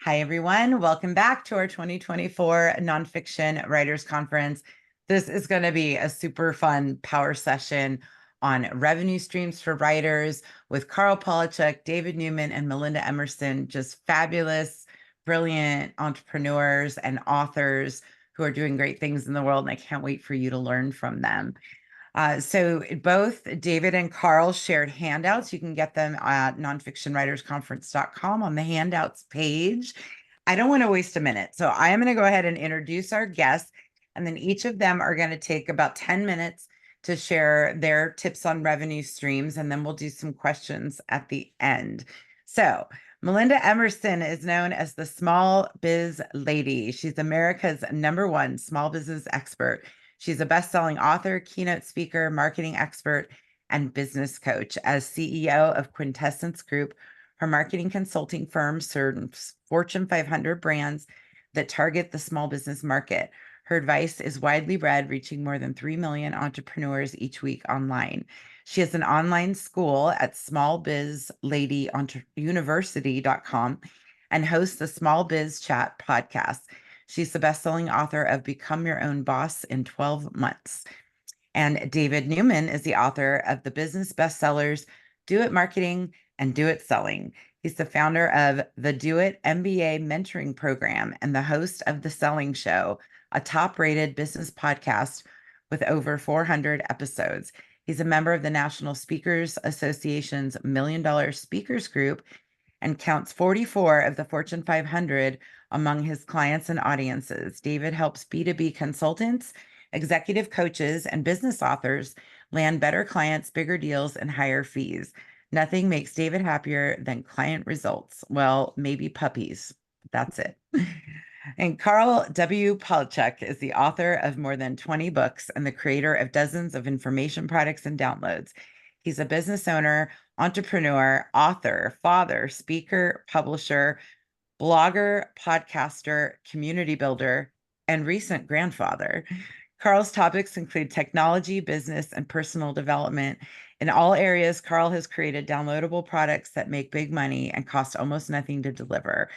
Hi, everyone. Welcome back to our 2024 Nonfiction Writers Conference. This is going to be a super fun power session on revenue streams for writers with Karl Palachuk, David Newman, and Melinda Emerson, just fabulous, brilliant entrepreneurs and authors who are doing great things in the world. And I can't wait for you to learn from them. So both David and Karl shared handouts. You can get them at nonfictionwritersconference.com on the handouts page. I don't want to waste a minute. So I am going to go ahead and introduce our guests, and then each of them are going to take about 10 minutes to share their tips on revenue streams, and then we'll do some questions at the end. So Melinda Emerson is known as the small biz lady. She's America's #1 small business expert. She's a best-selling author, keynote speaker, marketing expert, and business coach. As CEO of Quintessence Group, her marketing consulting firm serves Fortune 500 brands that target the small business market. Her advice is widely read, reaching more than 3 million entrepreneurs each week online. She has an online school at smallbizladyuniversity.com and hosts the Small Biz Chat podcast. She's the best-selling author of Become Your Own Boss in 12 Months. And David Newman is the author of the business bestsellers, Do It Marketing and Do It Selling. He's the founder of the Do It MBA mentoring program and the host of The Selling Show, a top-rated business podcast with over 400 episodes. He's a member of the National Speakers Association's $1 Million Speakers Group and counts 44 of the Fortune 500 among his clients and audiences. David helps B2B consultants, executive coaches, and business authors land better clients, bigger deals, and higher fees. Nothing makes David happier than client results. Well, maybe puppies. That's it. And Karl W. Palachuk is the author of more than 20 books and the creator of dozens of information products and downloads. He's a business owner, entrepreneur, author, father, speaker, publisher, blogger, podcaster, community builder, and recent grandfather. Karl's topics include technology, business, and personal development. In all areas, Karl has created downloadable products that make big money and cost almost nothing to deliver.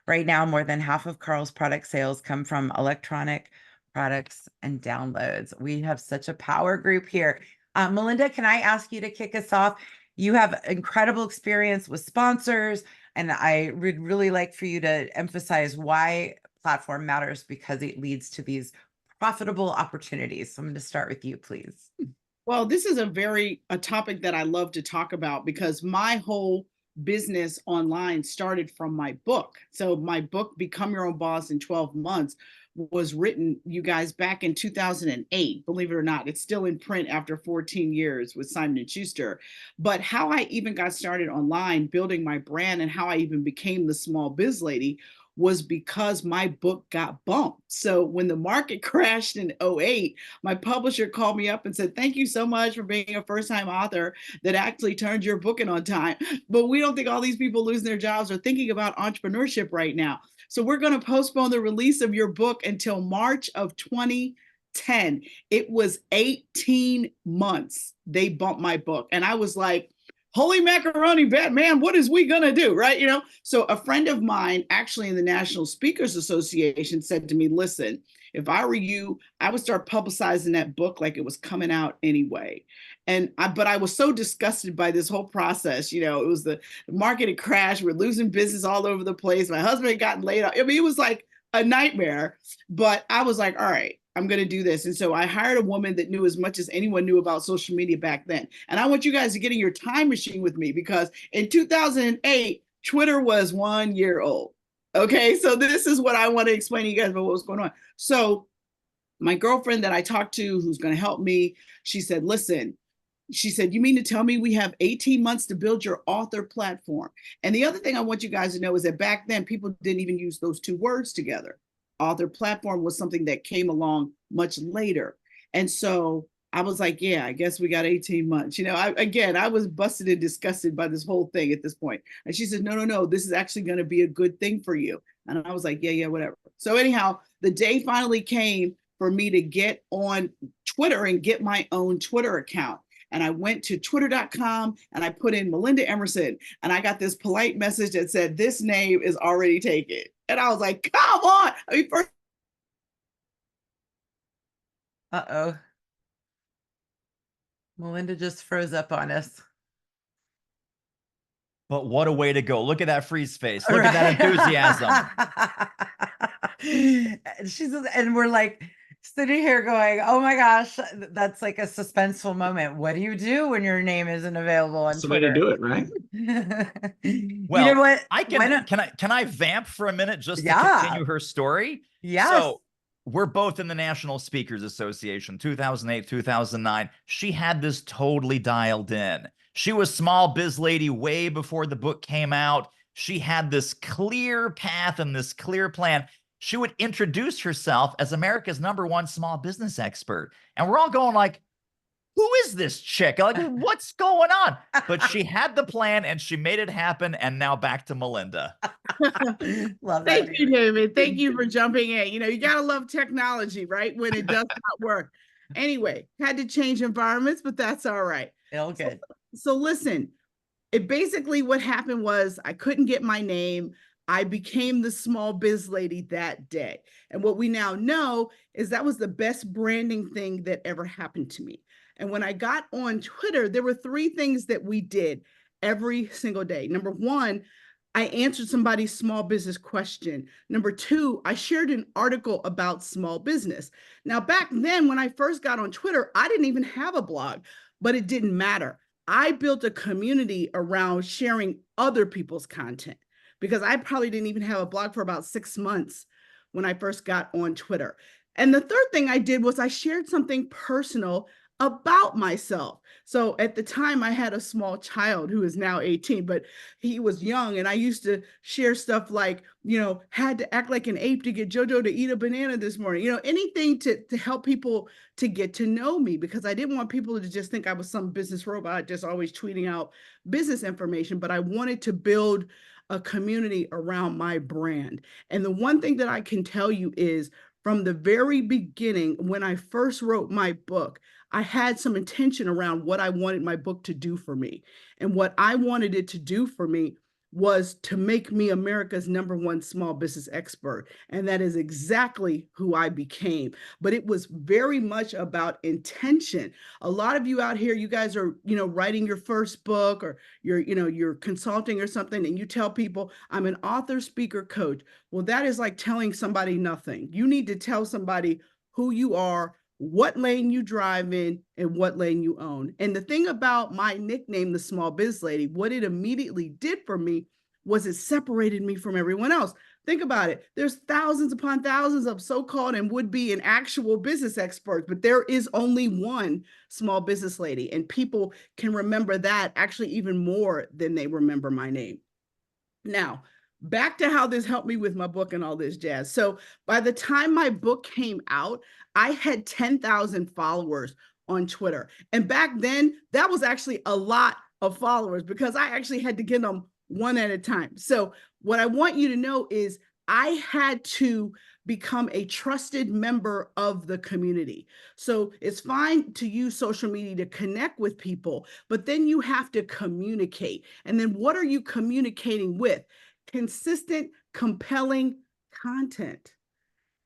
Right now, more than half of Karl's product sales come from electronic products and downloads. We have such a power group here. Melinda, can I ask you to kick us off? You have incredible experience with sponsors, and I would really like for you to emphasize why platform matters, because it leads to these profitable opportunities. So I'm going to start with you, please. Well, this is a topic that I love to talk about because my whole business online started from my book. So my book, Become Your Own Boss in 12 Months, was written, you guys, back in 2008. Believe it or not, it's still in print after 14 years with Simon & Schuster. But how I even got started online, building my brand, and how I even became the small biz lady was because my book got bumped. So when the market crashed in 08, my publisher called me up and said, thank you so much for being a first-time author that actually turned your book in on time. But we don't think all these people losing their jobs are thinking about entrepreneurship right now. So we're going to postpone the release of your book until March of 2010. It was 18 months they bumped my book. And I was like, holy macaroni, Batman, what is we gonna do, right? So a friend of mine, actually in the National Speakers Association, said to me, listen, if I were you, I would start publicizing that book like it was coming out anyway. But I was so disgusted by this whole process. It was the market had crashed. We're losing business all over the place. My husband had gotten laid off. I mean, it was like a nightmare, but I was like, all right, I'm going to do this. And so I hired a woman that knew as much as anyone knew about social media back then. And I want you guys to get in your time machine with me, because in 2008, Twitter was 1 year old. Okay, so this is what I want to explain to you guys about what was going on. So my girlfriend that I talked to, who's going to help me, she said, listen, she said, you mean to tell me we have 18 months to build your author platform? And the other thing I want you guys to know is that back then, people didn't even use those two words together. Author platform was something that came along much later. And so I was like, yeah, I guess we got 18 months. I was busted and disgusted by this whole thing at this point. And she said, no, this is actually going to be a good thing for you. And I was like, yeah, whatever. So anyhow, the day finally came for me to get on Twitter and get my own Twitter account. And I went to twitter.com and I put in Melinda Emerson, and I got this polite message that said, this name is already taken. And I was like, come on. I mean, first. Uh-oh. Melinda just froze up on us. But what a way to go. Look at that freeze face. Look at that enthusiasm. And we're like sitting here going, oh my gosh, that's like a suspenseful moment. What do you do when your name isn't available on That's the Twitter? way to do it, right? Well, you know what? Can I vamp for a minute just to Yeah. continue her story? Yes. So we're both in the National Speakers Association, 2008, 2009. She had this totally dialed in. She was small biz lady way before the book came out. She had this clear path and this clear plan. She would introduce herself as America's #1 small business expert. And we're all going like, who is this chick? Like, what's going on? But she had the plan and she made it happen. And now back to Melinda. Love that. Thank you, David. Thank you for jumping in. You know, you got to love technology, right? When it does not work. Anyway, had to change environments, but that's all right. Feel good. So listen, it basically what happened was I couldn't get my name. I became the small biz lady that day. And what we now know is that was the best branding thing that ever happened to me. And when I got on Twitter, there were 3 things that we did every single day. Number 1, I answered somebody's small business question. Number 2, I shared an article about small business. Now, back then, when I first got on Twitter, I didn't even have a blog, but it didn't matter. I built a community around sharing other people's content because I probably didn't even have a blog for about 6 months when I first got on Twitter. And the third thing I did was I shared something personal about myself. So at the time I had a small child who is now 18, but he was young. And I used to share stuff like, you know, had to act like an ape to get JoJo to eat a banana this morning, you know, anything to help people to get to know me, because I didn't want people to just think I was some business robot, just always tweeting out business information, but I wanted to build a community around my brand. And the one thing that I can tell you is from the very beginning, when I first wrote my book, I had some intention around what I wanted my book to do for me. And what I wanted it to do for me was to make me America's #1 small business expert. And that is exactly who I became. But it was very much about intention. A lot of you out here, you guys are, you know, writing your first book, or you're consulting or something, and you tell people, I'm an author, speaker, coach. Well, that is like telling somebody nothing. You need to tell somebody who you are, what lane you drive in, and what lane you own. And the thing about my nickname, the Small Biz Lady, what it immediately did for me was it separated me from everyone else. Think about it. There's thousands upon thousands of so-called and would-be and actual business experts, but there is only one small business lady. And people can remember that actually even more than they remember my name. Now, back to how this helped me with my book and all this jazz. So by the time my book came out, I had 10,000 followers on Twitter. And back then, that was actually a lot of followers because I actually had to get them one at a time. So what I want you to know is I had to become a trusted member of the community. So it's fine to use social media to connect with people, but then you have to communicate. And then what are you communicating with? Consistent, compelling content.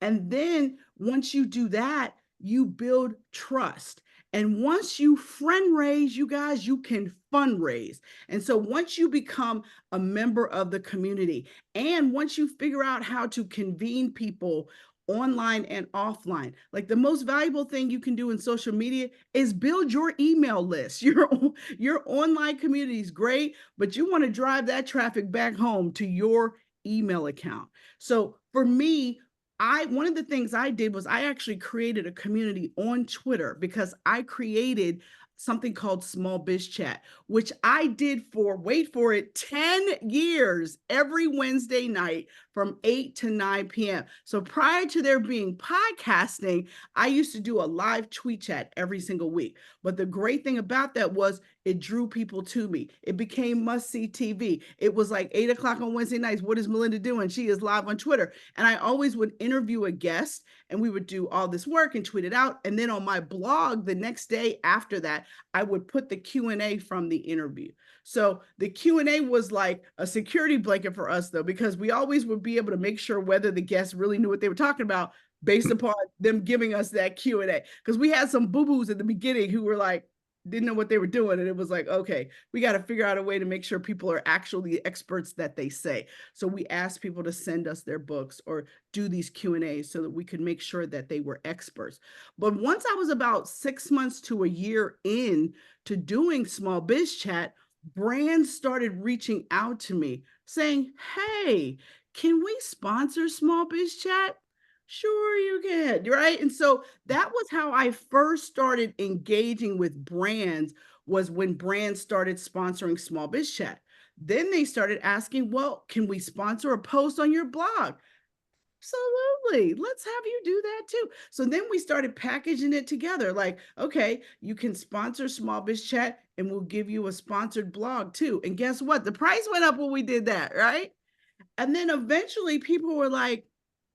And then once you do that, you build trust. And once you friend raise, you guys, you can fundraise. And so once you become a member of the community, and once you figure out how to convene people online and offline, like the most valuable thing you can do in social media is build your email list. Your online community is great, but you want to drive that traffic back home to your email account. So for me, one of the things I did was I actually created a community on Twitter because I created something called Small Biz Chat, which I did for, wait for it, 10 years every Wednesday night from 8 to 9 p.m. So prior to there being podcasting, I used to do a live tweet chat every single week. But the great thing about that was It drew people to me. It became must-see TV. It was like 8 o'clock on Wednesday nights. What is Melinda doing? She is live on Twitter. And I always would interview a guest, and we would do all this work and tweet it out. And then on my blog, the next day after that, I would put the Q&A from the interview. So the Q&A was like a security blanket for us, though, because we always would be able to make sure whether the guests really knew what they were talking about based upon them giving us that Q&A. Because we had some boo-boos at the beginning who were like, didn't know what they were doing. And it was like, okay, we got to figure out a way to make sure people are actually the experts that they say. So we asked people to send us their books or do these Q&As so that we could make sure that they were experts. But once I was about 6 months to a year in to doing Small Biz Chat, brands started reaching out to me saying, hey, can we sponsor Small Biz Chat? Sure you can, right? And so that was how I first started engaging with brands, was when brands started sponsoring Small Biz Chat. Then they started asking, well, can we sponsor a post on your blog? Absolutely. Let's have you do that too. So then we started packaging it together. Like, okay, you can sponsor Small Biz Chat and we'll give you a sponsored blog too. And guess what? The price went up when we did that, right? And then eventually people were like,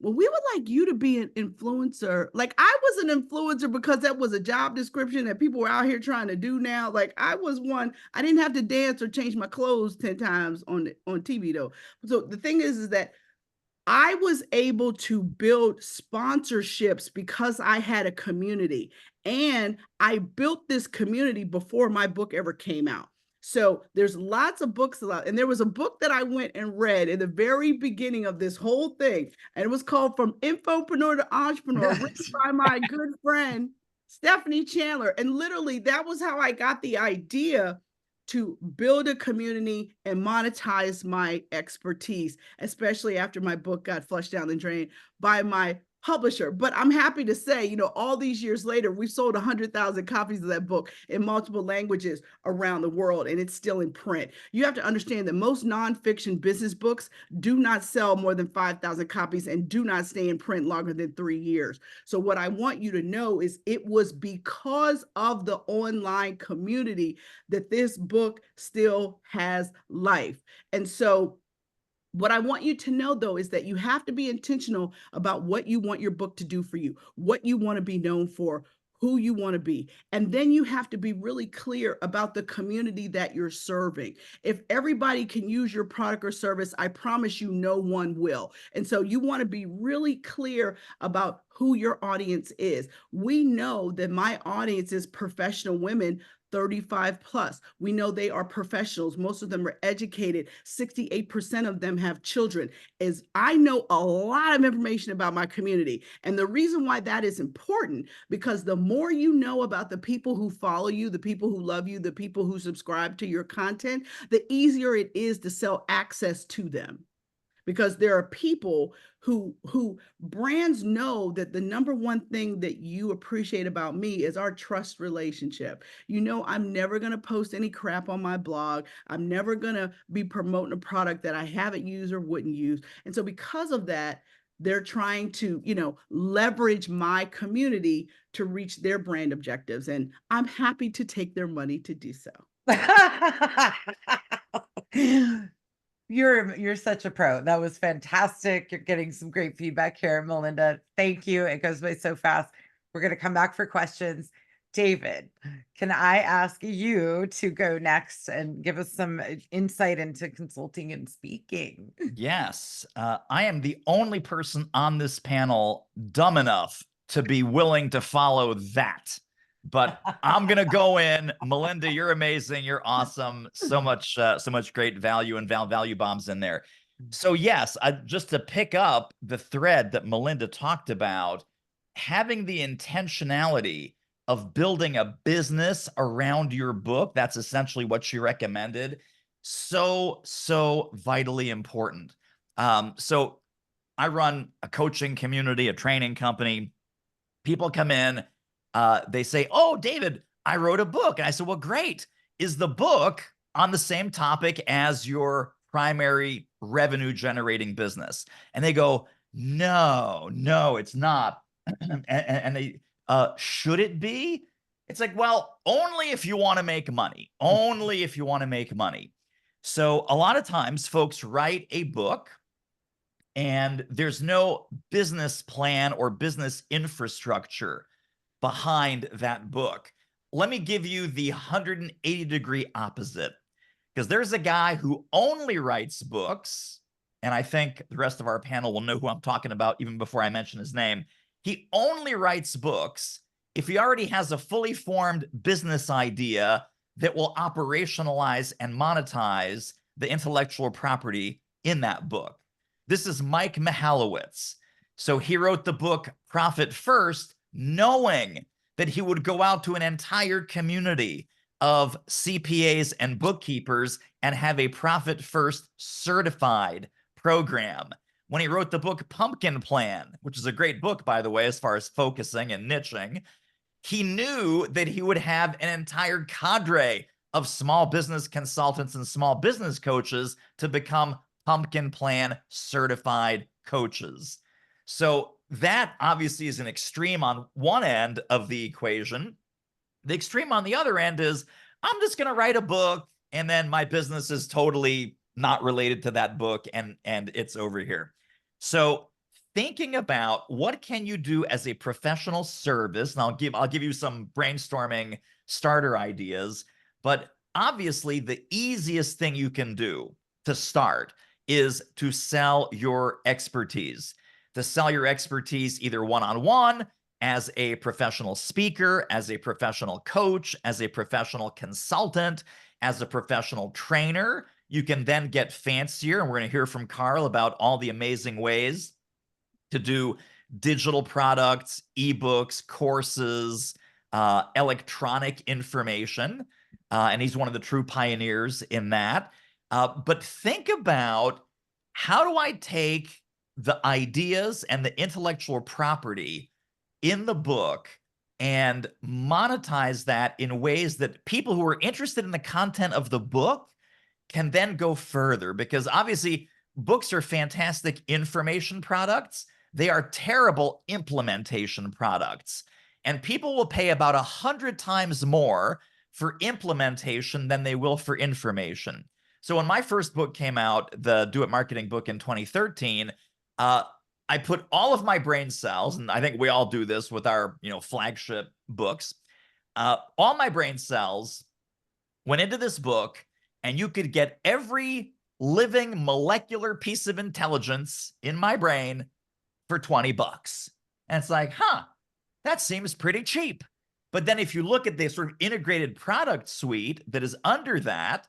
well, we would like you to be an influencer. Like, I was an influencer because that was a job description that people were out here trying to do now. Like, I was one, I didn't have to dance or change my clothes 10 times on TV though. So the thing is that I was able to build sponsorships because I had a community, and I built this community before my book ever came out. So there's lots of books about, and there was a book that I went and read in the very beginning of this whole thing, and it was called From Infopreneur to Entrepreneur, written by my good friend, Stephanie Chandler. And literally that was how I got the idea to build a community and monetize my expertise, especially after my book got flushed down the drain by my publisher. But I'm happy to say, you know, all these years later, we've sold 100,000 copies of that book in multiple languages around the world, and it's still in print. You have to understand that most nonfiction business books do not sell more than 5,000 copies and do not stay in print longer than 3 years. So what I want you to know is it was because of the online community that this book still has life. And so what I want you to know, though, is that you have to be intentional about what you want your book to do for you, what you want to be known for, who you want to be. And then you have to be really clear about the community that you're serving. If everybody can use your product or service, I promise you no one will. And so you want to be really clear about who your audience is. We know that my audience is professional women 35 plus. We know they are professionals. Most of them are educated. 68% of them have children. As I know a lot of information about my community. And the reason why that is important, because the more you know about the people who follow you, the people who love you, the people who subscribe to your content, the easier it is to sell access to them. Because there are people who brands know that the number one thing that you appreciate about me is our trust relationship. You know, I'm never going to post any crap on my blog. I'm never going to be promoting a product that I haven't used or wouldn't use. And so because of that, they're trying to, you know, leverage my community to reach their brand objectives. And I'm happy to take their money to do so. You're such a pro. That was fantastic. You're getting some great feedback here, Melinda. Thank you. It goes by so fast. We're going to come back for questions. David, can I ask you to go next and give us some insight into consulting and speaking? Yes. I am the only person on this panel dumb enough to be willing to follow that. But I'm going to go in. Melinda, you're amazing. You're awesome. So much great value and value bombs in there. So yes, just to pick up the thread that Melinda talked about, having the intentionality of building a business around your book, that's essentially what she recommended. So vitally important. So I run a coaching community, a training company. People come in, they say, oh, David, I wrote a book. And I said, well, great. Is the book on the same topic as your primary revenue generating business? And they go, no, it's not. And they, should it be? It's like, well, only if you want to make money, only if you want to make money. So a lot of times folks write a book and there's no business plan or business infrastructure behind that book. Let me give you the 180-degree opposite, because there's a guy who only writes books, and I think the rest of our panel will know who I'm talking about even before I mention his name. He only writes books if he already has a fully formed business idea that will operationalize and monetize the intellectual property in that book. This is Mike Michalowicz. So he wrote the book Profit First, knowing that he would go out to an entire community of CPAs and bookkeepers and have a Profit First certified program. When he wrote the book Pumpkin Plan, which is a great book, by the way, as far as focusing and niching, he knew that he would have an entire cadre of small business consultants and small business coaches to become Pumpkin Plan certified coaches. So that obviously is an extreme on one end of the equation. The extreme on the other end is, I'm just going to write a book and then my business is totally not related to that book and it's over here. So thinking about what can you do as a professional service, and I'll give you some brainstorming starter ideas, but obviously the easiest thing you can do to start is to sell your expertise. To sell your expertise either one-on-one, as a professional speaker, as a professional coach, as a professional consultant, as a professional trainer. You can then get fancier, and we're going to hear from Karl about all the amazing ways to do digital products, ebooks, courses, electronic information. And he's one of the true pioneers in that. But think about, how do I take the ideas and the intellectual property in the book and monetize that in ways that people who are interested in the content of the book can then go further? Because obviously books are fantastic information products. They are terrible implementation products. And people will pay about 100 times more for implementation than they will for information. So when my first book came out, the Do It Marketing book in 2013, I put all of my brain cells, and I think we all do this with our, flagship books. All my brain cells went into this book, and you could get every living molecular piece of intelligence in my brain for $20. And it's like, that seems pretty cheap. But then if you look at the sort of integrated product suite that is under that,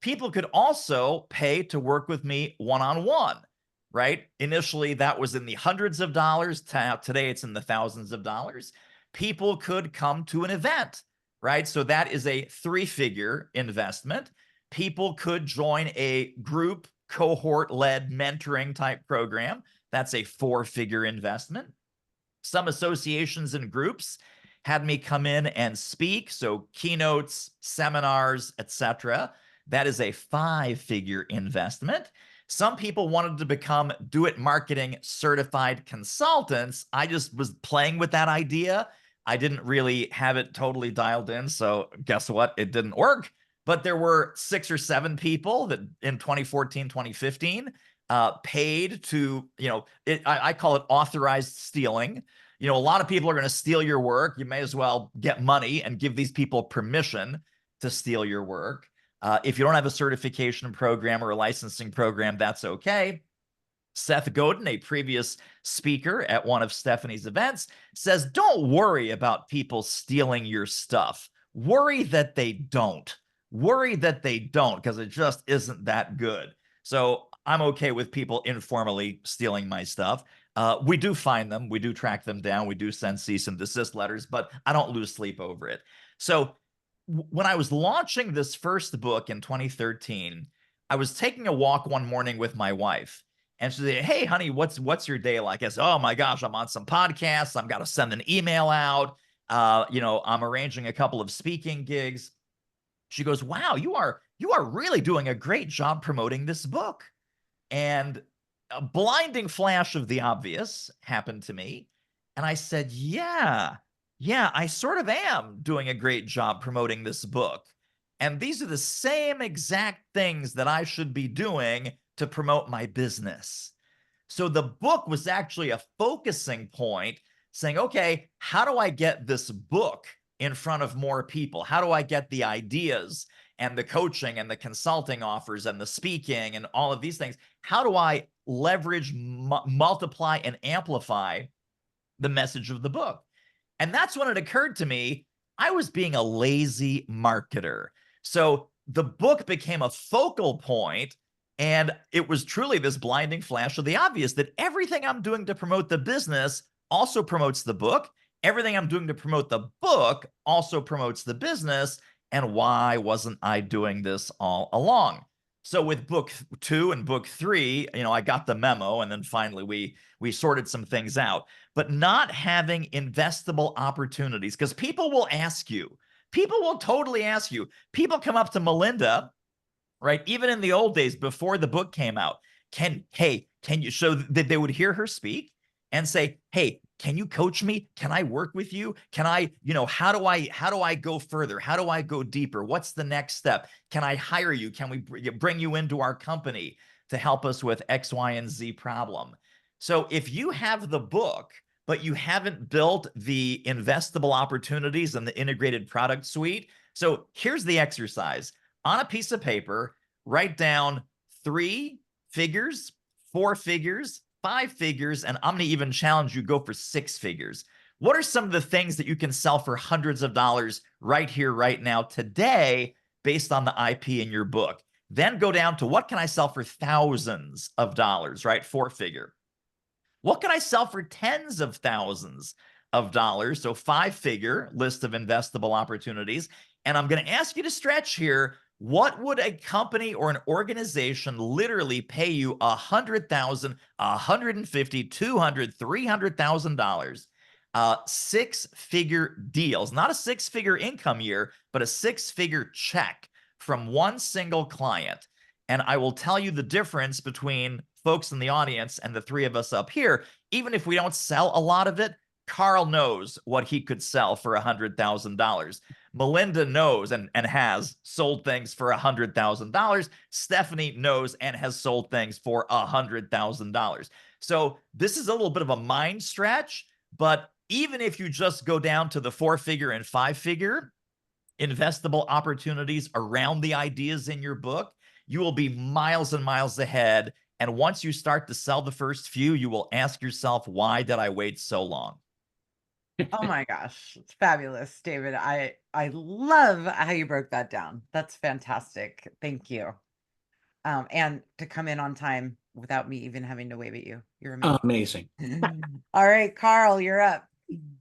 people could also pay to work with me one-on-one, right? Initially, that was in the hundreds of dollars. Today, it's in the thousands of dollars. People could come to an event, right? So that is a 3-figure investment. People could join a group cohort-led mentoring type program. That's a 4-figure investment. Some associations and groups had me come in and speak, so keynotes, seminars, etc. That is a 5-figure investment. Some people wanted to become Do It Marketing certified consultants. I just was playing with that idea. I didn't really have it totally dialed in, so guess what? It didn't work. But there were 6 or 7 people that in 2014, 2015 paid to, I call it authorized stealing. A lot of people are going to steal your work. You may as well get money and give these people permission to steal your work. If you don't have a certification program or a licensing program, that's okay. Seth Godin, a previous speaker at one of Stephanie's events, says, don't worry about people stealing your stuff. Worry that they don't. Worry that they don't, because it just isn't that good. So I'm okay with people informally stealing my stuff. We do find them. We do track them down. We do send cease and desist letters, but I don't lose sleep over it. So when I was launching this first book in 2013, I was taking a walk one morning with my wife. And she said, hey, honey, what's your day like? I said, oh, my gosh, I'm on some podcasts. I've got to send an email out. I'm arranging a couple of speaking gigs. She goes, wow, you are really doing a great job promoting this book. And a blinding flash of the obvious happened to me. And I said, yeah, yeah, I sort of am doing a great job promoting this book. And these are the same exact things that I should be doing to promote my business. So the book was actually a focusing point saying, okay, how do I get this book in front of more people? How do I get the ideas and the coaching and the consulting offers and the speaking and all of these things? How do I leverage, multiply, and amplify the message of the book? And that's when it occurred to me, I was being a lazy marketer. So the book became a focal point, and it was truly this blinding flash of the obvious that everything I'm doing to promote the business also promotes the book. Everything I'm doing to promote the book also promotes the business. And why wasn't I doing this all along? So with book 2 and book 3, I got the memo, and then finally we sorted some things out. But not having investable opportunities, because people will ask you, people will totally ask you. People come up to Melinda, right? Even in the old days before the book came out, can you show that they would hear her speak and say, hey, can you coach me? Can I work with you? Can I, how do I go further? How do I go deeper? What's the next step? Can I hire you? Can we bring you into our company to help us with X, Y, and Z problem? So if you have the book, but you haven't built the investable opportunities and the integrated product suite. So here's the exercise. On a piece of paper, write down 3 figures, 4 figures, 5 figures, and I'm going to even challenge you, go for 6 figures. What are some of the things that you can sell for hundreds of dollars right here, right now, today, based on the IP in your book? Then go down to what can I sell for thousands of dollars, right? 4-figure. What can I sell for tens of thousands of dollars? So 5-figure list of investable opportunities. And I'm going to ask you to stretch here. What would a company or an organization literally pay you $100,000, $150,000, $200,000, $300,000? 6-figure deals, not a 6-figure income year, but a 6-figure check from one single client. And I will tell you the difference between folks in the audience and the 3 of us up here. Even if we don't sell a lot of it, Karl knows what he could sell for $100,000. Melinda knows and has sold things for $100,000. Stephanie knows and has sold things for $100,000. So this is a little bit of a mind stretch, but even if you just go down to the 4-figure and 5-figure investable opportunities around the ideas in your book, you will be miles and miles ahead. And once you start to sell the first few, you will ask yourself, why did I wait so long? Oh my gosh, it's fabulous, David. I love how you broke that down. That's fantastic. Thank you. And to come in on time without me even having to wave at you. You're amazing. All right, Karl, you're up.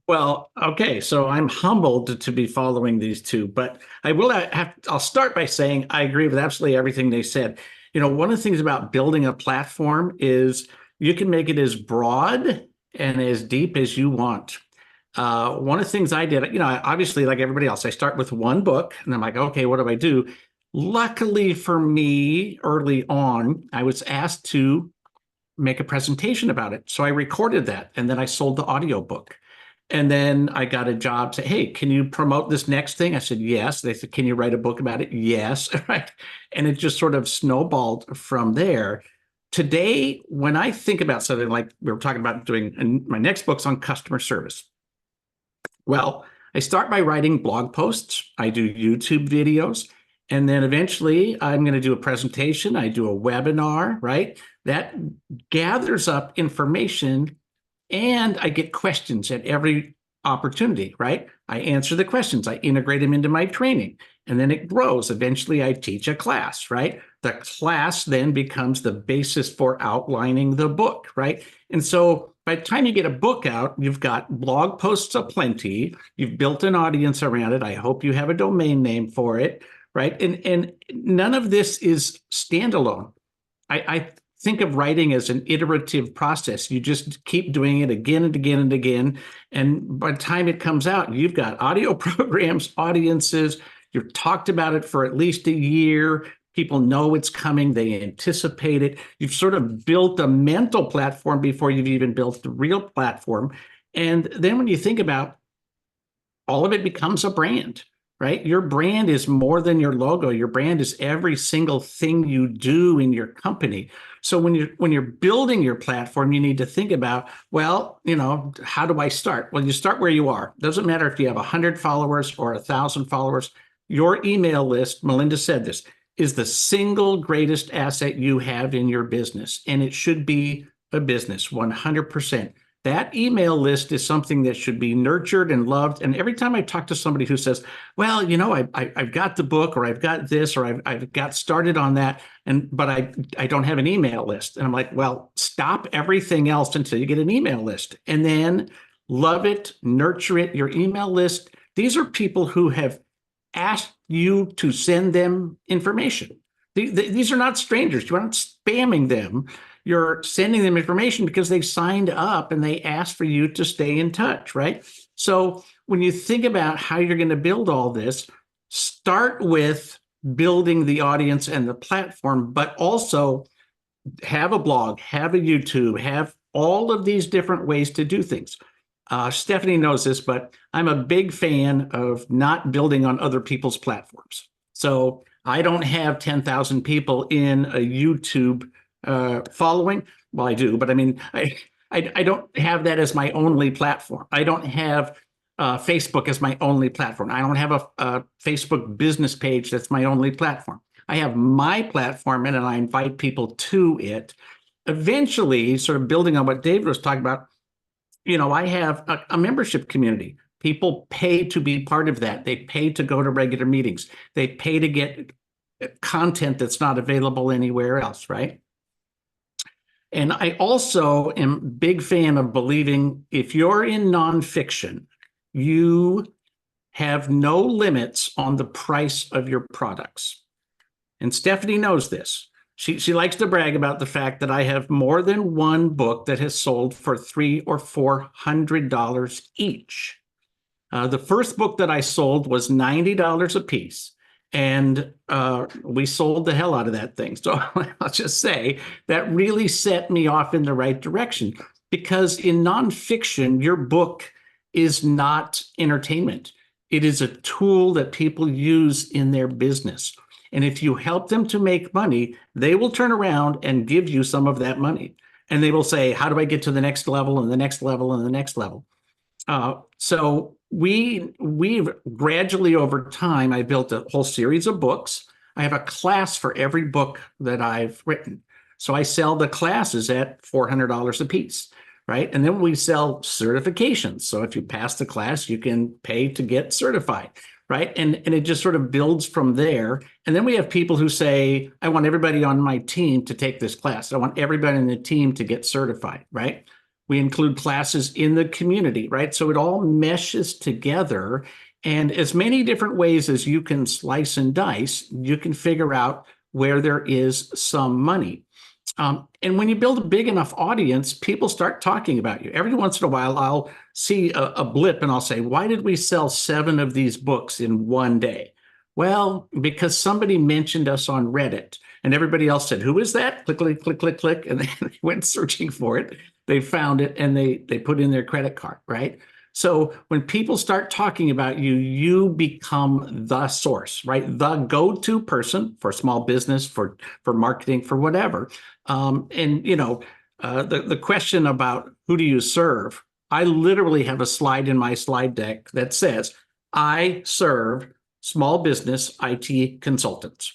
Well, okay, so I'm humbled to be following these 2, but I'll start by saying I agree with absolutely everything they said. One of the things about building a platform is you can make it as broad and as deep as you want. One of the things I did, obviously, like everybody else, I start with one book and I'm like, okay, what do I do? Luckily for me, early on, I was asked to make a presentation about it. So I recorded that and then I sold the audiobook. And then I got a job, say, hey, can you promote this next thing? I said, yes. They said, can you write a book about it? Yes. Right. And it just sort of snowballed from there. Today, when I think about something like we were talking about doing, and my next book's on customer service. Well, I start by writing blog posts. I do YouTube videos. And then eventually I'm going to do a presentation. I do a webinar, right? That gathers up information. And I get questions at every opportunity, right? I answer the questions. I integrate them into my training. And then it grows. Eventually, I teach a class, right? The class then becomes the basis for outlining the book, right? And so by the time you get a book out, you've got blog posts aplenty. You've built an audience around it. I hope you have a domain name for it, right? And none of this is standalone. I think of writing as an iterative process. You just keep doing it again and again and again. And by the time it comes out, you've got audio programs, audiences, you've talked about it for at least a year. People know it's coming. They anticipate it. You've sort of built a mental platform before you've even built the real platform. And then when you think about all of it becomes a brand, right? Your brand is more than your logo. Your brand is every single thing you do in your company. So when you're building your platform, you need to think about, well, how do I start? Well, you start where you are. Doesn't matter if you have 100 followers or 1,000 followers. Your email list, Melinda said this, is the single greatest asset you have in your business. And it should be a business, 100%. That email list is something that should be nurtured and loved. And every time I talk to somebody who says, well, I've got the book, or I've got this, or I've got started on that, but I don't have an email list. And I'm like, well, stop everything else until you get an email list, and then love it, nurture it. Your email list, these are people who have asked you to send them information. These are not strangers. You're not spamming them. You're sending them information because they signed up and they asked for you to stay in touch, right? So when you think about how you're going to build all this, start with building the audience and the platform, but also have a blog, have a YouTube, have all of these different ways to do things. Stephanie knows this, but I'm a big fan of not building on other people's platforms. So I don't have 10,000 people in a YouTube following. Well, I do, but I mean, I don't have that as my only platform. I don't have Facebook as my only platform. I don't have a Facebook business page that's my only platform. I have my platform, and I invite people to it. Eventually, sort of building on what David was talking about, I have a membership community. People pay to be part of that. They pay to go to regular meetings. They pay to get content that's not available anywhere else, right? And I also am a big fan of believing if you're in nonfiction, you have no limits on the price of your products. And Stephanie knows this. She likes to brag about the fact that I have more than one book that has sold for $300 or $400 each. The first book that I sold was $90 a piece. And we sold the hell out of that thing. So I'll just say that really set me off in the right direction, because in nonfiction, your book is not entertainment. It is a tool that people use in their business. And if you help them to make money, they will turn around and give you some of that money. And they will say, how do I get to the next level and the next level and the next level? So we've gradually over time, I built a whole series of books. I have a class for every book that I've written. So I sell the classes at $400 a piece, right? And then we sell certifications. So if you pass the class, you can pay to get certified, right? And it just sort of builds from there. And then we have people who say, I want everybody on my team to take this class. I want everybody in the team to get certified, right? We include classes in the community, right? So it all meshes together. And as many different ways as you can slice and dice, you can figure out where there is some money. And when you build a big enough audience, people start talking about you. Every once in a while, I'll see a blip and I'll say, why did we sell 7 of these books in one day? Well, because somebody mentioned us on Reddit and everybody else said, who is that? Click, click, click, click, click. And they went searching for it. They found it and they put in their credit card, right? So when people start talking about you, you become the source, right? The go-to person for small business, for marketing, for whatever. The question about who do you serve, I literally have a slide in my slide deck that says, I serve small business IT consultants.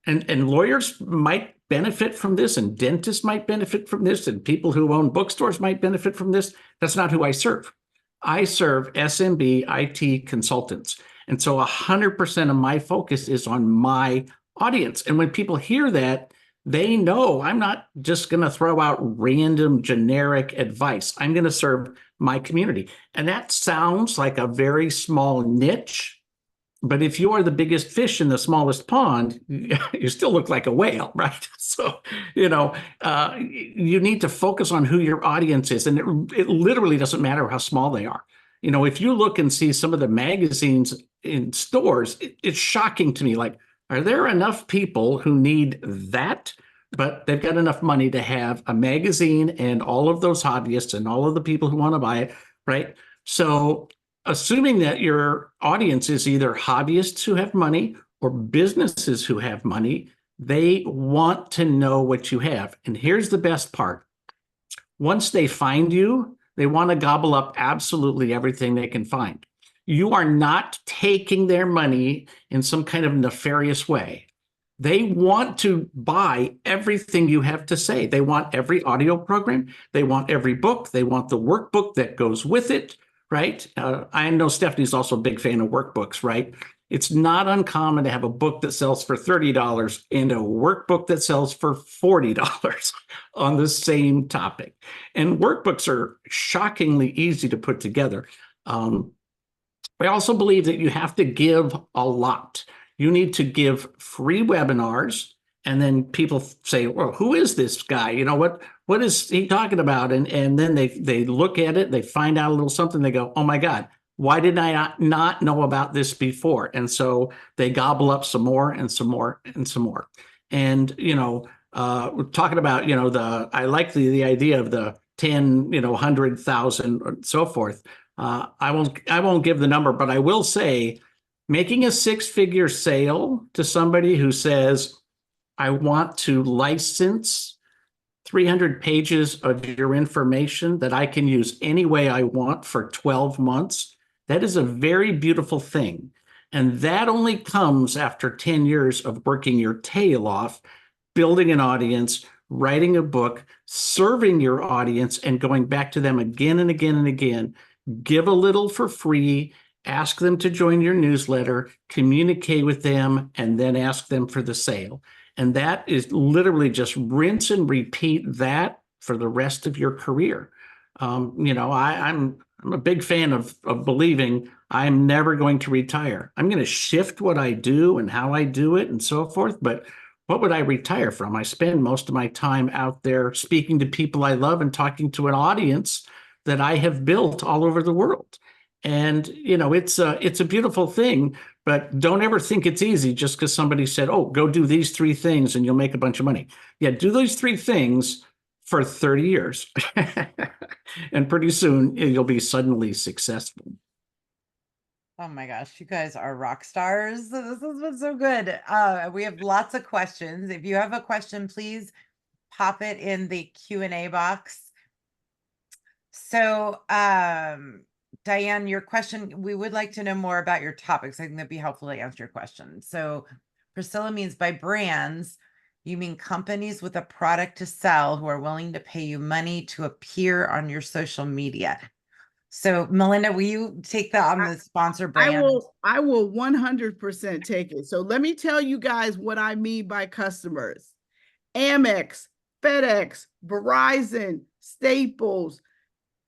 And lawyers might benefit from this, and dentists might benefit from this, and people who own bookstores might benefit from this. That's not who I serve. I serve SMB IT consultants. And so 100% of my focus is on my audience. And when people hear that, they know I'm not just going to throw out random generic advice. I'm going to serve my community. And that sounds like a very small niche. But if you are the biggest fish in the smallest pond, you still look like a whale, right? So, you need to focus on who your audience is. And it literally doesn't matter how small they are. If you look and see some of the magazines in stores, it's shocking to me. Like, are there enough people who need that? But they've got enough money to have a magazine and all of those hobbyists and all of the people who want to buy it, right? So assuming that your audience is either hobbyists who have money or businesses who have money, they want to know what you have. And here's the best part. Once they find you, they want to gobble up absolutely everything they can find. You are not taking their money in some kind of nefarious way. They want to buy everything you have to say. They want every audio program. They want every book. They want the workbook that goes with it, right? I know Stephanie's also a big fan of workbooks, right? It's not uncommon to have a book that sells for $30 and a workbook that sells for $40 on the same topic. And workbooks are shockingly easy to put together. I also believe that you have to give a lot. You need to give free webinars, and then people say, well, who is this guy? You know, what is he talking about? And then they look at it, they find out a little something, they go, oh my God, why did I not know about this before? And so they gobble up some more and some more and some more. And, you know, we're talking about, you know, I like the idea of the 10, 100,000 and so forth. I won't give the number, but I will say making a six-figure sale to somebody who says, I want to license 300 pages of your information that I can use any way I want for 12 months. That is a very beautiful thing. And that only comes after 10 years of working your tail off, building an audience, writing a book, serving your audience, and going back to them again and again and again. Give a little for free, ask them to join your newsletter, communicate with them, and then ask them for the sale. And that is literally just rinse and repeat that for the rest of your career. I'm a big fan of believing I'm never going to retire. I'm going to shift what I do and how I do it and so forth. But what would I retire from? I spend most of my time out there speaking to people I love and talking to an audience that I have built all over the world. And, it's a beautiful thing, but don't ever think it's easy just because somebody said, oh, go do these 3 things and you'll make a bunch of money. Yeah, do those 3 things for 30 years. And pretty soon you'll be suddenly successful. Oh my gosh, you guys are rock stars. This has been so good. We have lots of questions. If you have a question, please pop it in the Q&A box. So, Diane, your question, we would like to know more about your topics. I think that'd be helpful to answer your question. So Priscilla means by brands, you mean companies with a product to sell who are willing to pay you money to appear on your social media. So Melinda, will you take that on the sponsor brand? I will 100% take it. So let me tell you guys what I mean by customers. Amex, FedEx, Verizon, Staples,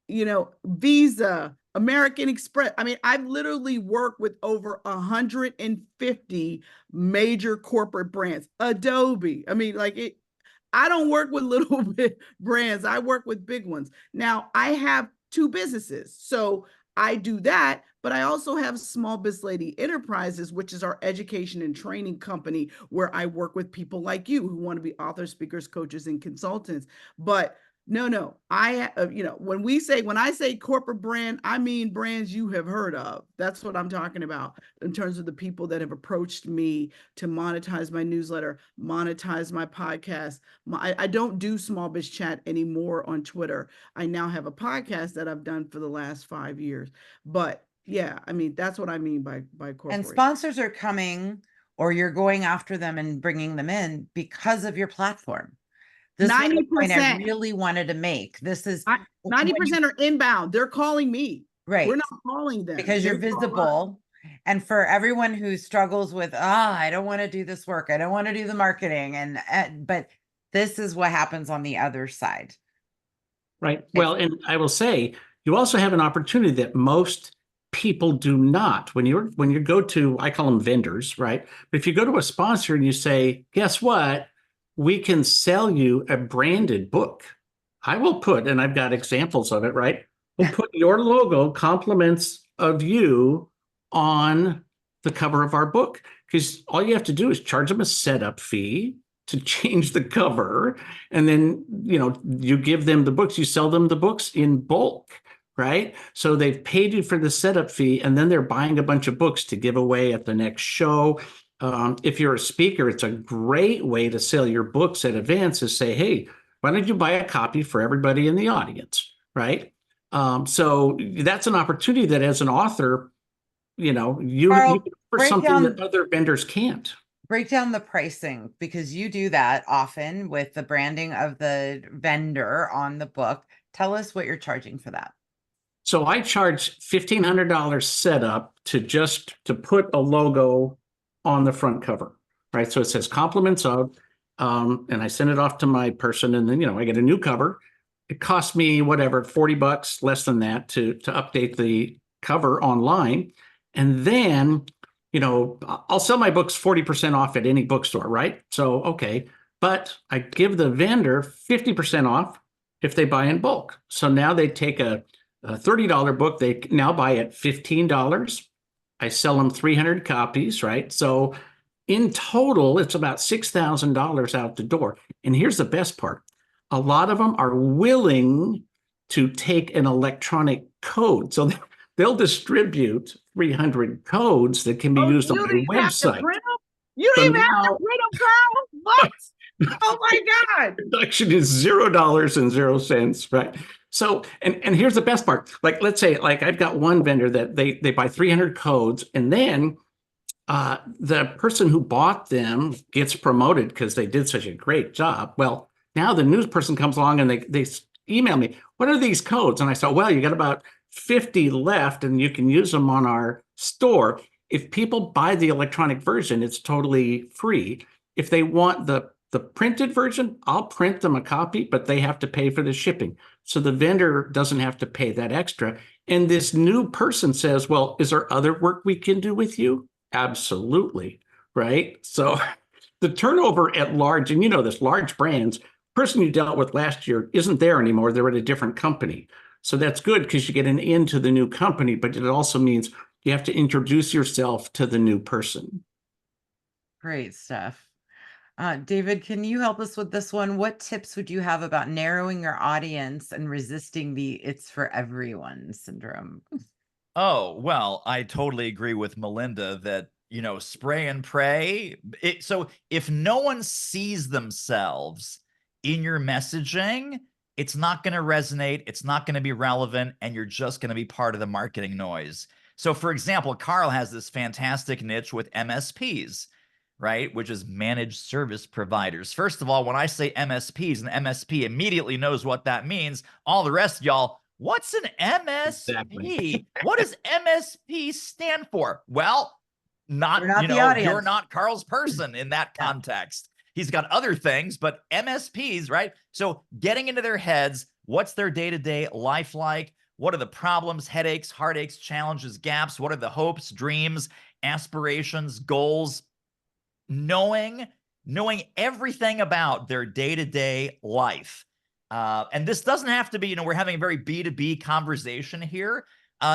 Visa, American Express. I mean, I've literally worked with over 150 major corporate brands. Adobe. I mean, I don't work with little bit brands. I work with big ones. Now, I have 2 businesses. So I do that, but I also have Small Biz Lady Enterprises, which is our education and training company where I work with people like you who want to be authors, speakers, coaches, and consultants. But no, when I say corporate brand, I mean brands you have heard of. That's what I'm talking about in terms of the people that have approached me to monetize my newsletter, monetize my podcast. I don't do Small Biz Chat anymore on Twitter. I now have a podcast that I've done for the last 5 years. But yeah, I mean, that's what I mean by corporate. And sponsors are coming, or you're going after them and bringing them in because of your platform. This 90%. Is the point I really wanted to make. This is 90% are inbound. They're calling me. Right. We're not calling them. Because you're visible. And for everyone who struggles with, I don't want to do this work. I don't want to do the marketing. But this is what happens on the other side. Right. Well, and I will say, you also have an opportunity that most people do not. When you go to, I call them vendors, right? But if you go to a sponsor and you say, guess what? We can sell you a branded book. I will put, and I've got examples of it, right? We'll put your logo, compliments of you on the cover of our book, because all you have to do is charge them a setup fee to change the cover. And then, you give them the books, you sell them the books in bulk. right? So they've paid you for the setup fee, and then they're buying a bunch of books to give away at the next show. If you're a speaker, it's a great way to sell your books at events is say, hey, why don't you buy a copy for everybody in the audience, right? So that's an opportunity that as an author, you Karl, can offer something that other vendors can't. Break down the pricing, because you do that often with the branding of the vendor on the book. Tell us what you're charging for that. So I charge $1,500 setup to put a logo on the front cover, right? So it says compliments of, and I send it off to my person, and then I get a new cover. It costs me whatever, $40, less than that, to update the cover online, and then I'll sell my books 40% off at any bookstore, right? So okay, but I give the vendor 50% off if they buy in bulk. So now they take a $30 book, they now buy at $15. I sell them 300 copies, right? So in total, it's about $6,000 out the door. And here's the best part. A lot of them are willing to take an electronic code. So they'll distribute 300 codes that can be used on their website. You don't even have to print them, Karl. What? Oh my God. Production is $0.00, right? So, and here's the best part. Like, let's say, like I've got one vendor that they buy 300 codes, and then the person who bought them gets promoted because they did such a great job. Well, now the news person comes along and they email me, what are these codes? And I said, well, you got about 50 left and you can use them on our store. If people buy the electronic version, it's totally free. If they want the printed version, I'll print them a copy, but they have to pay for the shipping. So the vendor doesn't have to pay that extra. And this new person says, well, is there other work we can do with you? Absolutely, right? So the turnover at large, and this, large brands, person you dealt with last year isn't there anymore. They're at a different company. So that's good because you get an in to the new company, but it also means you have to introduce yourself to the new person. Great stuff. David, can you help us with this one? What tips would you have about narrowing your audience and resisting the "it's for everyone" syndrome? Oh, well, I totally agree with Melinda that, spray and pray. So if no one sees themselves in your messaging, it's not going to resonate. It's not going to be relevant, and you're just going to be part of the marketing noise. So for example, Karl has this fantastic niche with MSPs, right? Which is managed service providers. First of all, when I say MSPs, an MSP immediately knows what that means. All the rest of y'all, what's an MSP? Exactly. What does MSP stand for? Well, you're not Karl's person in that context. He's got other things, but MSPs, right? So getting into their heads, what's their day-to-day life like? What are the problems, headaches, heartaches, challenges, gaps? What are the hopes, dreams, aspirations, goals? Knowing everything about their day-to-day life. And this doesn't have to be, we're having a very B2B conversation here.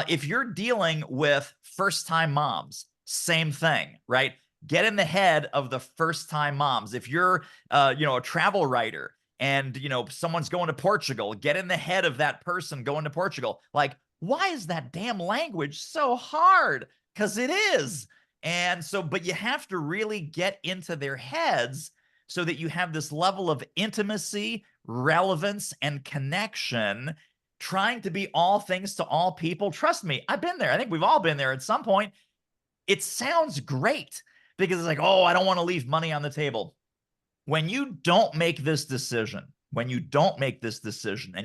If you're dealing with first-time moms, same thing, right? Get in the head of the first-time moms. If you're, a travel writer and, someone's going to Portugal, get in the head of that person going to Portugal. Like, why is that damn language so hard? Because it is. And so, but you have to really get into their heads so that you have this level of intimacy, relevance, and connection, trying to be all things to all people. Trust me, I've been there. I think we've all been there at some point. It sounds great because it's like, oh, I don't want to leave money on the table. When you don't make this decision, and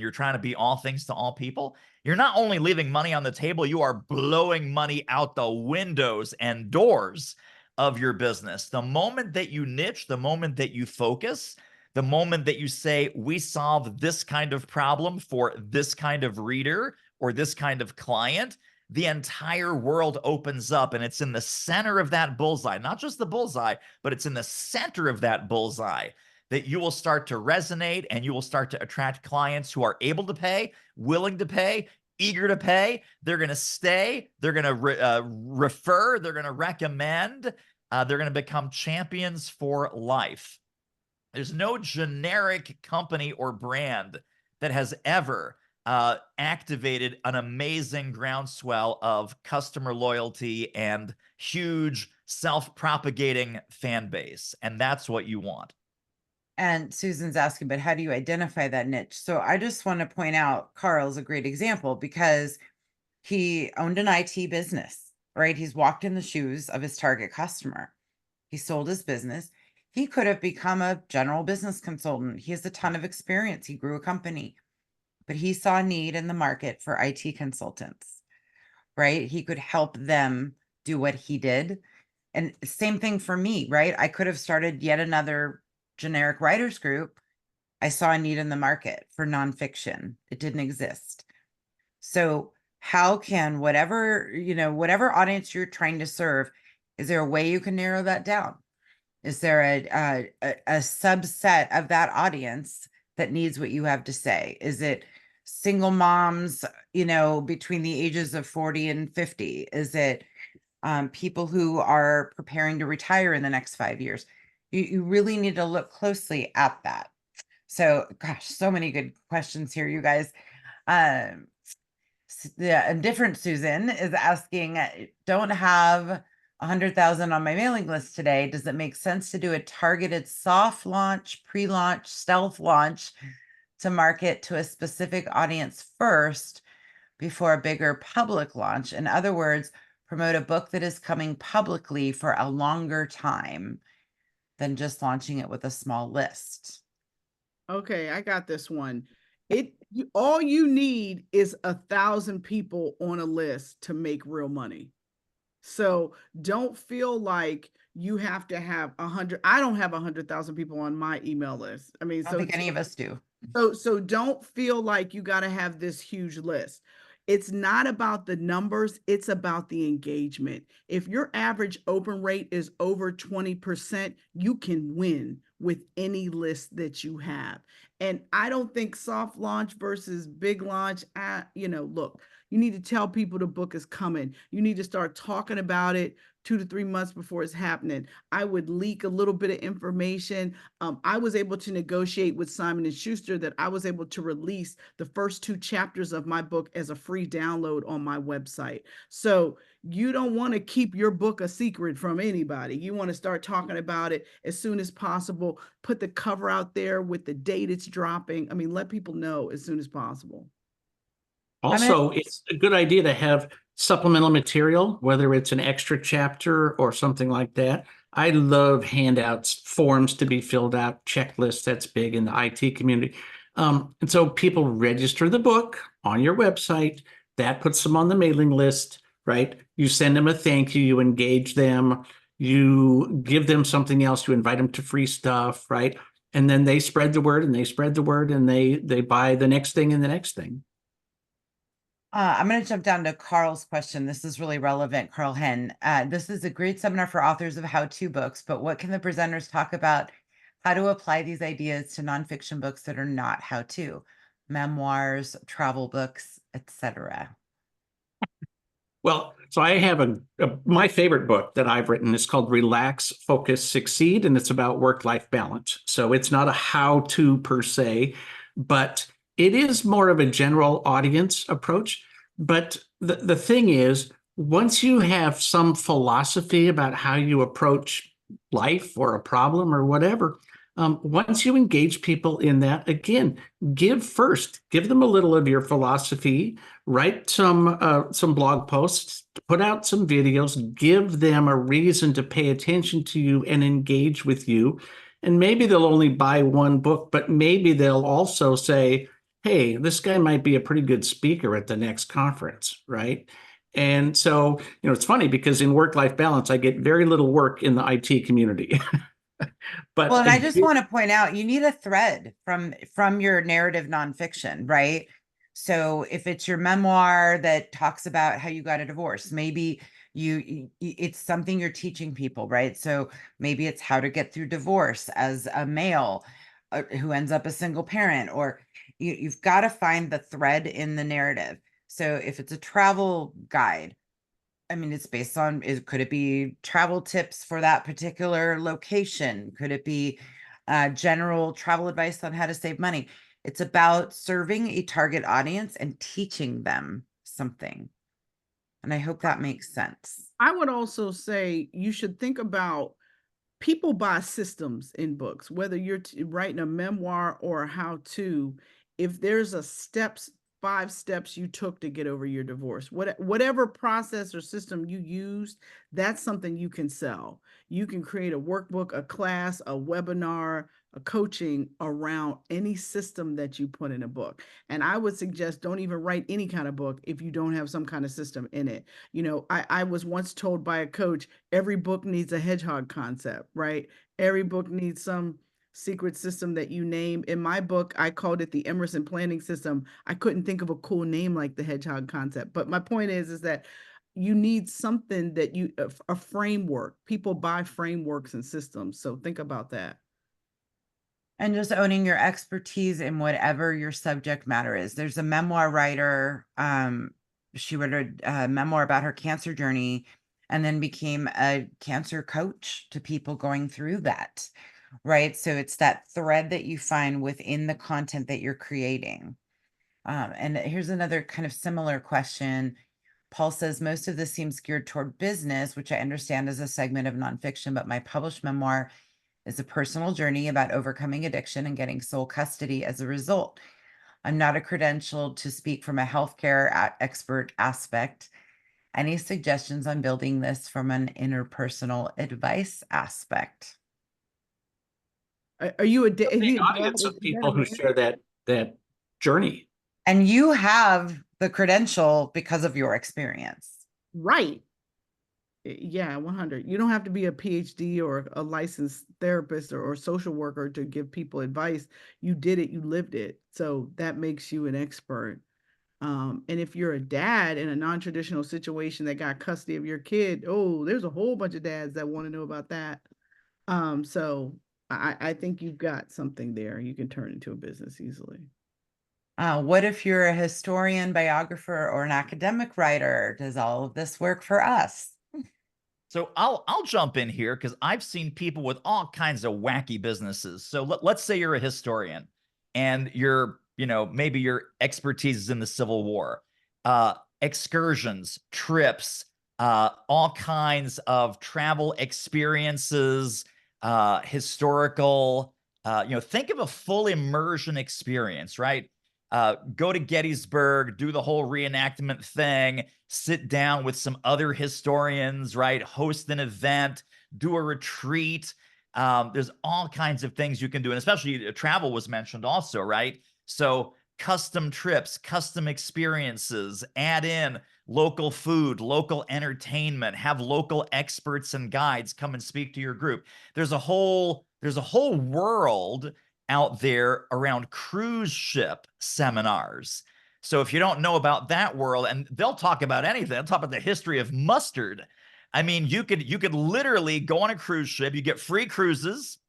you're trying to be all things to all people, you're not only leaving money on the table, you are blowing money out the windows and doors of your business. The moment that you niche, the moment that you focus, the moment that you say, we solve this kind of problem for this kind of reader or this kind of client, the entire world opens up, and it's in the center of that bullseye, not just the bullseye, but it's in the center of that bullseye that you will start to resonate, and you will start to attract clients who are able to pay, willing to pay, eager to pay. They're going to stay. They're going to refer. They're going to recommend. They're going to become champions for life. There's no generic company or brand that has ever activated an amazing groundswell of customer loyalty and huge self-propagating fan base. And that's what you want. And Susan's asking, but how do you identify that niche? So I just want to point out Karl's a great example because he owned an IT business, right? He's walked in the shoes of his target customer. He sold his business. He could have become a general business consultant. He has a ton of experience. He grew a company, but he saw a need in the market for IT consultants, right? He could help them do what he did. And same thing for me, right? I could have started yet another generic writers group. I saw a need in the market for nonfiction. It didn't exist. So how can whatever audience you're trying to serve, is there a way you can narrow that down? Is there a subset of that audience that needs what you have to say? Is it single moms, between the ages of 40 and 50? Is it people who are preparing to retire in the next 5 years? You really need to look closely at that. So, gosh, so many good questions here, you guys. A different Susan is asking, don't have 100,000 on my mailing list today. Does it make sense to do a targeted soft launch, pre-launch, stealth launch to market to a specific audience first before a bigger public launch? In other words, promote a book that is coming publicly for a longer time than just launching it with a small list. Okay, I got this one. All you need is 1,000 people on a list to make real money. So don't feel like you have to have 100. I don't have 100,000 people on my email list. I mean, I don't think any of us do. So don't feel like you got to have this huge list. It's not about the numbers, it's about the engagement. If your average open rate is over 20%, you can win with any list that you have. And I don't think soft launch versus big launch, look, you need to tell people the book is coming. You need to start talking about it 2 to 3 months before it's happening. I would leak a little bit of information. I was able to negotiate with Simon & Schuster that I was able to release the first 2 chapters of my book as a free download on my website. So you don't want to keep your book a secret from anybody. You want to start talking about it as soon as possible. Put the cover out there with the date it's dropping. I mean, let people know as soon as possible. Also, it's a good idea to have supplemental material, whether it's an extra chapter or something like that. I love handouts, forms to be filled out, checklists. That's big in the IT community. And so people register the book on your website. That puts them on the mailing list, right? You send them a thank you, you engage them, you give them something else, you invite them to free stuff, right? And then they spread the word and they spread the word and they buy the next thing and the next thing. I'm going to jump down to Karl's question. This is really relevant, Karl Henn. This is a great seminar for authors of how-to books, but what can the presenters talk about how to apply these ideas to nonfiction books that are not how-to, memoirs, travel books, etc.? Well, so I have my favorite book that I've written is called Relax, Focus, Succeed, and it's about work-life balance. So it's not a how-to per se, but it is more of a general audience approach. But the thing is, once you have some philosophy about how you approach life or a problem or whatever, once you engage people in that, again, give them a little of your philosophy, write some blog posts, put out some videos, give them a reason to pay attention to you and engage with you. And maybe they'll only buy one book, but maybe they'll also say, hey, this guy might be a pretty good speaker at the next conference, right? And so, it's funny because in work-life balance, I get very little work in the IT community. But well, and I just want to point out, you need a thread from your narrative nonfiction, right? So if it's your memoir that talks about how you got a divorce, maybe it's something you're teaching people, right? So maybe it's how to get through divorce as a male who ends up a single parent, or you've got to find the thread in the narrative. So if it's a travel guide, I mean, it's based on, could it be travel tips for that particular location? Could it be general travel advice on how to save money? It's about serving a target audience and teaching them something. And I hope that makes sense. I would also say you should think about people buy systems in books, whether you're writing a memoir or a how-to. If there's a 5 steps you took to get over your divorce, whatever process or system you used, that's something you can sell. You can create a workbook, a class, a webinar, a coaching around any system that you put in a book. And I would suggest don't even write any kind of book if you don't have some kind of system in it. You know, I was once told by a coach, every book needs a hedgehog concept, right? Every book needs some secret system that you name. In my book, I called it the Emerson planning system. I couldn't think of a cool name like the hedgehog concept. But my point is that you need something that a framework. People buy frameworks and systems. So think about that. And just owning your expertise in whatever your subject matter is. There's a memoir writer. She wrote a memoir about her cancer journey and then became a cancer coach to people going through that, right? So it's that thread that you find within the content that you're creating. And here's another kind of similar question. Paul says, most of this seems geared toward business, which I understand is a segment of nonfiction, but my published memoir is a personal journey about overcoming addiction and getting sole custody as a result. I'm not a credentialed to speak from a healthcare expert aspect. Any suggestions on building this from an interpersonal advice aspect? Are you a The audience of people who share that journey? And you have the credential because of your experience. Right. Yeah, 100. You don't have to be a PhD or a licensed therapist or social worker to give people advice. You did it, you lived it. So that makes you an expert. And if you're a dad in a non-traditional situation that got custody of your kid, oh, there's a whole bunch of dads that want to know about that. So I think you've got something there. You can turn into a business easily. What if you're a historian, biographer, or an academic writer? Does all of this work for us? So I'll jump in here because I've seen people with all kinds of wacky businesses. So let's say you're a historian and maybe your expertise is in the Civil War, excursions, trips, all kinds of travel experiences, historical, think of a full immersion experience, right? Go to Gettysburg, do the whole reenactment thing, sit down with some other historians, right? Host an event, do a retreat. There's all kinds of things you can do. And especially travel was mentioned also, right? So custom trips, custom experiences, add in local food, local entertainment, have local experts and guides come and speak to your group. There's a whole world out there around cruise ship seminars. So if you don't know about that world, and they'll talk about anything, they'll talk about the history of mustard. I mean, you could literally go on a cruise ship, you get free cruises,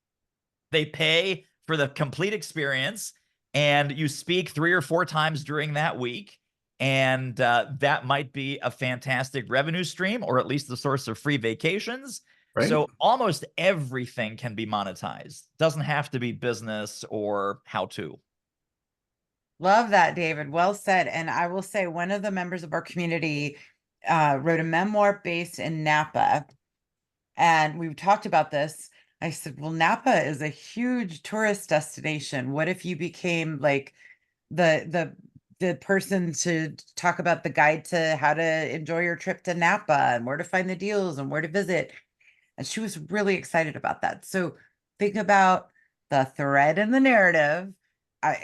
they pay for the complete experience, and you speak 3 or 4 times during that week. And that might be a fantastic revenue stream, or at least the source of free vacations. Right. So almost everything can be monetized. Doesn't have to be business or how to. Love that, David. Well said. And I will say one of the members of our community wrote a memoir based in Napa. And we talked about this. I said, well, Napa is a huge tourist destination. What if you became like the person to talk about the guide to how to enjoy your trip to Napa and where to find the deals and where to visit? And she was really excited about that. So think about the thread in the narrative,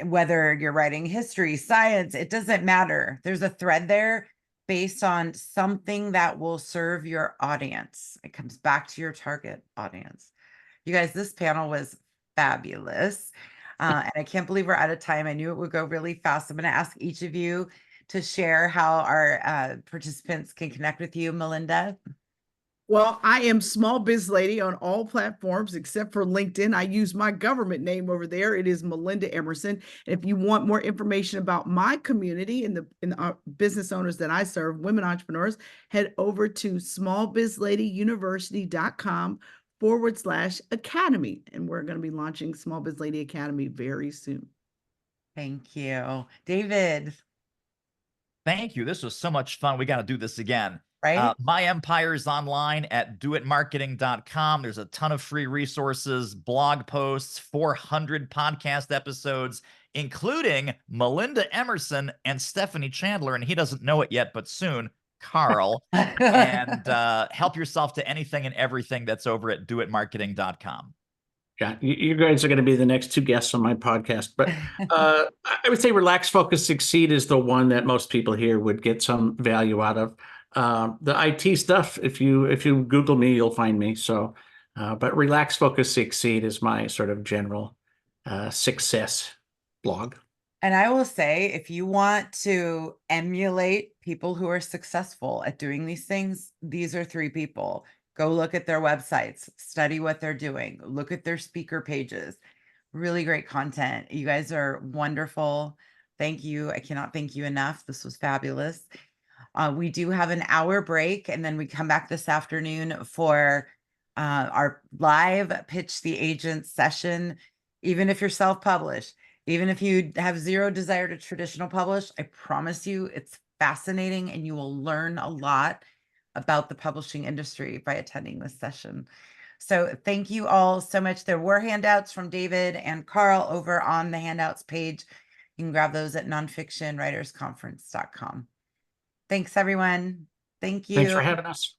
whether you're writing history, science, it doesn't matter. There's a thread there based on something that will serve your audience. It comes back to your target audience. You guys, this panel was fabulous. And I can't believe we're out of time. I knew it would go really fast. I'm going to ask each of you to share how our participants can connect with you. Melinda? Well, I am Small Biz Lady on all platforms except for LinkedIn. I use my government name over there. It is Melinda Emerson. And if you want more information about my community and the business owners that I serve, women entrepreneurs, head over to smallbizladyuniversity.com/academy. And we're going to be launching Small Biz Lady Academy very soon. Thank you. David, Thank you. This was so much fun. We got to do this again. right? My Empire is online at doitmarketing.com. There's a ton of free resources, blog posts, 400 podcast episodes, including Melinda Emerson and Stephanie Chandler. And he doesn't know it yet, but soon, Karl. And help yourself to anything and everything that's over at doitmarketing.com. Yeah, you guys are going to be the next two guests on my podcast. But I would say Relax, Focus, Succeed is the one that most people here would get some value out of. The IT stuff, if you Google me, you'll find me. So, but Relax, Focus, Succeed is my sort of general success blog. And I will say, if you want to emulate people who are successful at doing these things, these are 3 people. Go look at their websites, study what they're doing, look at their speaker pages. Really great content. You guys are wonderful. Thank you. I cannot thank you enough. This was fabulous. We do have an hour break, and then we come back this afternoon for our live Pitch the Agent session. Even if you're self-published, even if you have zero desire to traditional publish, I promise you it's fascinating and you will learn a lot about the publishing industry by attending this session. So thank you all so much. There were handouts from David and Karl over on the handouts page. You can grab those at nonfictionwritersconference.com. Thanks, everyone. Thank you. Thanks for having us.